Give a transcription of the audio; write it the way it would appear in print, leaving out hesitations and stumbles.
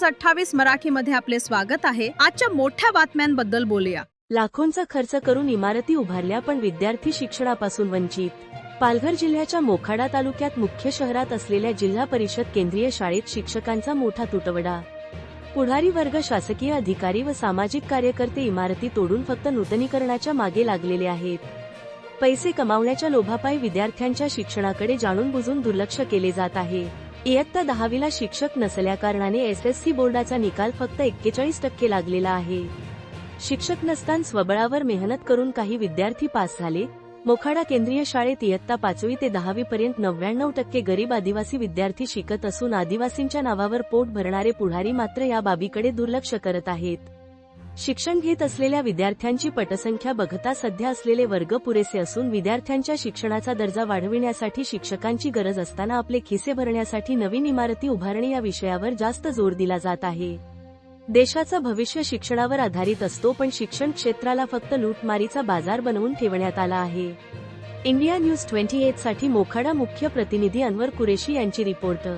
News 28 मराठीमध्ये आपले स्वागत आहे। आजच्या मोठ्या बातम्यांबद्दल बोलूया। लाखोंचा खर्च करून इमारती उभारल्या पण विद्यार्थी शिक्षणापासून वंचित। पालघर जिल्ह्याच्या मोखाडा तालुक्यात मुख्य शहरात असलेल्या जिल्हा परिषद केंद्रीय शाळेत शिक्षकांचा मोठा तुटवडा। पुढारी वर्ग, शासकीय अधिकारी व सामाजिक कार्यकर्ते इमारती तोडून फक्त नूतनीकरणाच्या मागे लागलेले आहेत। पैसे कमावण्याच्या लोभापायी विद्यार्थ्यांच्या शिक्षणाकडे जाणून-बुजून दुर्लक्ष केले जात आहे। इयत्ता 10वीला शिक्षक नसल्याकारणाने SSC बोर्डाचा निकाल फक्त 41% लागलेला आहे। शिक्षक नसताना स्वबळावर मेहनत करून काही विद्यार्थी पास झाले। मोखाडा केंद्रीय शाळेत इयत्ता 5वी ते 10वी पर्यंत 99% गरीब आदिवासी विद्यार्थी शिकत असून आदिवासींच्या नावावर पोट भरणारे पुढारी मात्र या बाबीकडे दुर्लक्ष करत आहेत। शिक्षण घेत असलेल्या विद्यार्थ्यांची पटसंख्या बघता सध्या असलेले वर्ग पुरेसे असून विद्यार्थ्यांच्या शिक्षणाचा दर्जा वाढविण्यासाठी शिक्षकांची गरज असताना आपले खिसे भरण्यासाठी नवीन इमारती उभारणे या विषयावर जास्त जोर दिला जात आहे। देशाचं भविष्य शिक्षणावर आधारित असतो, पण शिक्षण क्षेत्राला फक्त लूटमारीचा बाजार बनवून ठेवण्यात आला आहे। इंडिया न्यूज 28 साठी मोखाडा मुख्य प्रतिनिधी अनवर कुरेशी यांची रिपोर्ट।